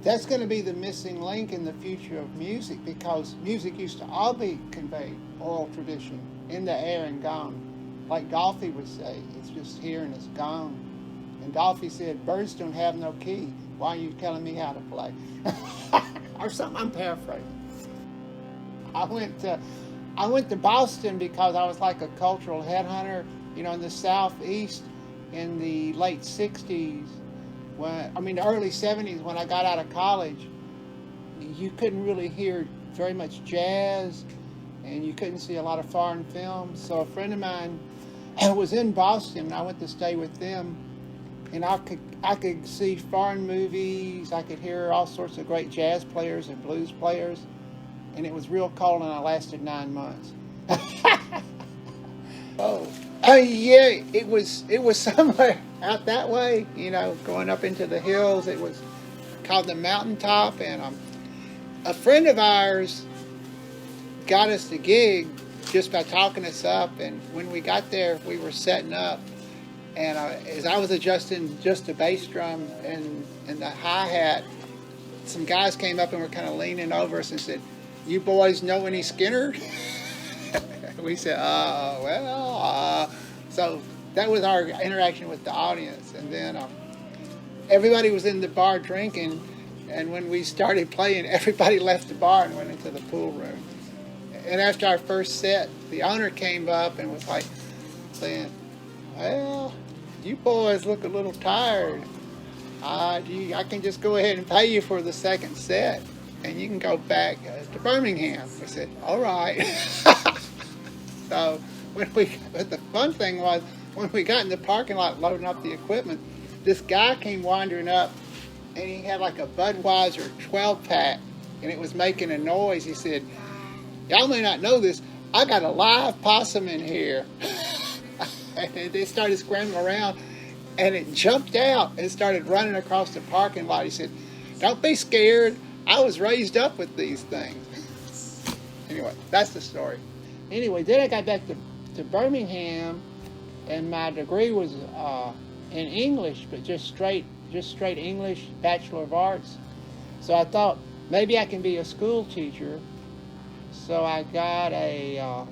that's going to be the missing link in the future of music, because music used to all be conveyed, oral tradition, in the air and gone. Like Dolphy would say, it's just here and it's gone. And Dolphy said, birds don't have no key. Why are you telling me how to play? Or something, I'm paraphrasing. I went to Boston because I was like a cultural headhunter, in the Southeast in the late 60s. The early 70s, when I got out of college, you couldn't really hear very much jazz, and you couldn't see a lot of foreign films. So a friend of mine was in Boston, and I went to stay with them, and I could see foreign movies. I could hear all sorts of great jazz players and blues players, and it was real cold, and I lasted 9 months. Yeah, it was somewhere out that way, going up into the hills. It was called the Mountaintop, and a friend of ours got us the gig just by talking us up. And when we got there, we were setting up, and as I was adjusting just the bass drum and the hi-hat, some guys came up and were kind of leaning over us and said, "You boys know any Skinner?" We said, so that was our interaction with the audience. And then everybody was in the bar drinking, and when we started playing, everybody left the bar and went into the pool room. And after our first set, the owner came up and was like saying, "Well, you boys look a little tired. I can just go ahead and pay you for the second set, and you can go back to Birmingham." I said, "All right." So but the fun thing was, when we got in the parking lot loading up the equipment, this guy came wandering up, and he had like a Budweiser 12-pack, and it was making a noise. He said, "Y'all may not know this, I got a live possum in here." And they started scrambling around, and it jumped out and started running across the parking lot. He said, "Don't be scared. I was raised up with these things." Anyway, that's the story. Anyway, then I got back to Birmingham, and my degree was in English, but just straight English, Bachelor of Arts. So I thought maybe I can be a school teacher. So I got a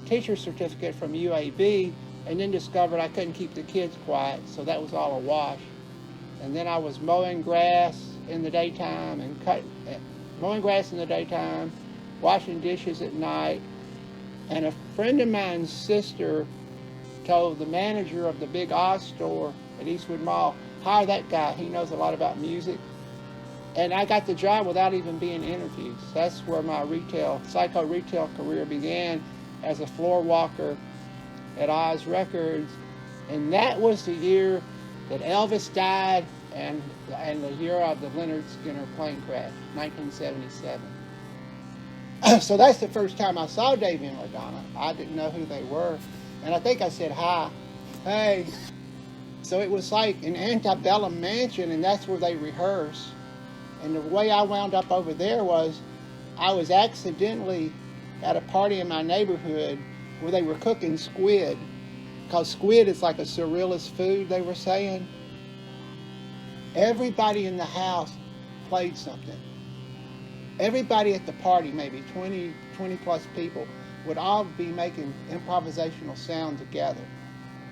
teacher certificate from UAB, and then discovered I couldn't keep the kids quiet, so that was all a wash. And then I was mowing grass in the daytime washing dishes at night. And a friend of mine's sister told the manager of the Big Oz store at Eastwood Mall, "Hire that guy, he knows a lot about music." And I got the job without even being interviewed. So that's where my psycho retail career began, as a floor walker at Oz Records. And that was the year that Elvis died, and the year of the Leonard Skinner plane crash, 1977. So that's the first time I saw Davy and LaDonna. I didn't know who they were. And I think I said, "Hi, hey." So it was like an antebellum mansion, and that's where they rehearse. And the way I wound up over there was, I was accidentally at a party in my neighborhood where they were cooking squid, because squid is like a surrealist food, they were saying. Everybody in the house played something. Everybody at the party, maybe 20 plus people, would all be making improvisational sound together.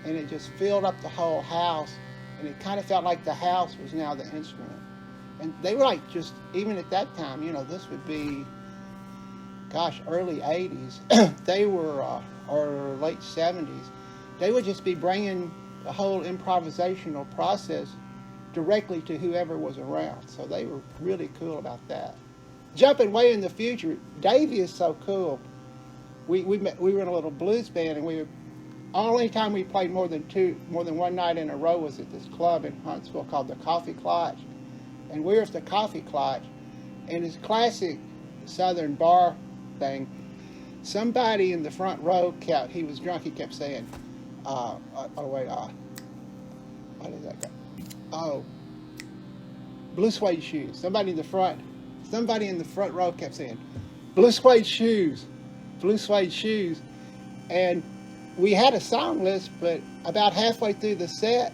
And it just filled up the whole house, and it kind of felt like the house was now the instrument. And they were like, just, even at that time, this would be, early 80s. They were, or late 70s. They would just be bringing the whole improvisational process directly to whoever was around. So they were really cool about that. Jumping way in the future, Davy is so cool. We were in a little blues band, and only time we played more than one night in a row was at this club in Huntsville called the Coffee Clutch. And we were at the Coffee Clutch, and it's classic Southern bar thing. Somebody in the front row he was drunk, he kept saying, what is that guy? Oh, blue suede shoes. Somebody in the front row kept saying, "Blue suede shoes, blue suede shoes." And we had a song list, but about halfway through the set,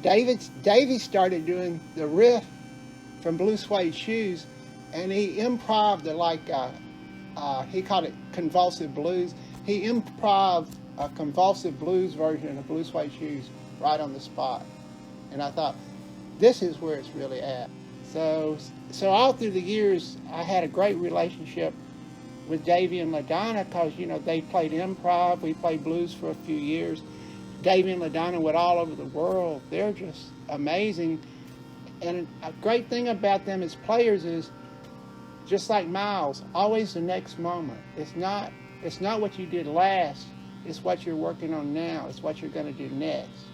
Davy started doing the riff from Blue Suede Shoes, and he improv'd he called it convulsive blues. He improv'd a convulsive blues version of Blue Suede Shoes right on the spot. And I thought, this is where it's really at. So all through the years, I had a great relationship with Davey and LaDonna because, they played improv. We played blues for a few years. Davey and LaDonna went all over the world. They're just amazing. And a great thing about them as players is, just like Miles, always the next moment. It's not what you did last. It's what you're working on now. It's what you're going to do next.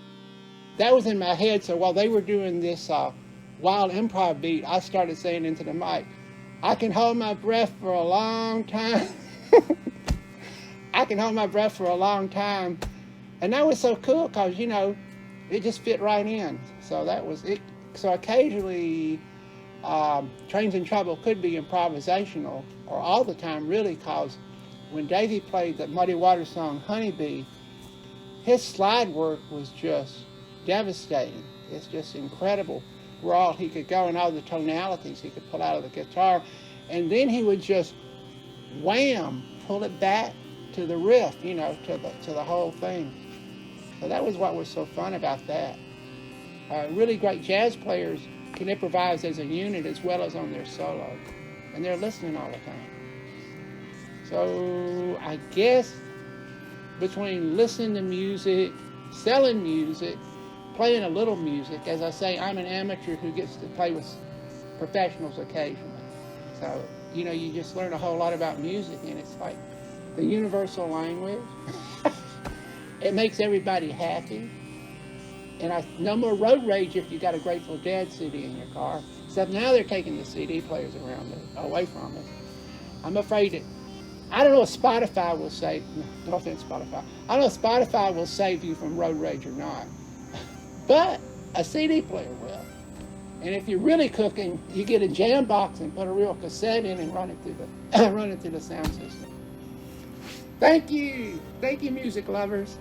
That was in my head. So while they were doing this wild improv beat, I started saying into the mic, I can hold my breath for a long time. I can hold my breath for a long time. And that was so cool because, it just fit right in. So that was it. So occasionally, Trains in Trouble could be improvisational, or all the time really, because when Davey played the Muddy Waters song Honeybee, his slide work was just devastating. It's just incredible where all he could go and all the tonalities he could pull out of the guitar. And then he would just wham, pull it back to the riff, to the whole thing. So that was what was so fun about that. Really great jazz players can improvise as a unit as well as on their solo. And they're listening all the time. So I guess between listening to music, selling music, playing a little music, as I say, I'm an amateur who gets to play with professionals occasionally. So, you just learn a whole lot about music, and it's like the universal language. It makes everybody happy. And no more road rage if you got a Grateful Dead CD in your car. Except now they're taking the CD players away from us. I'm afraid I don't know if Spotify will save, no offense Spotify, I don't know if Spotify will save you from road rage or not. But a CD player will. And if you're really cooking, you get a jam box and put a real cassette in and run it through the sound system. Thank you, music lovers.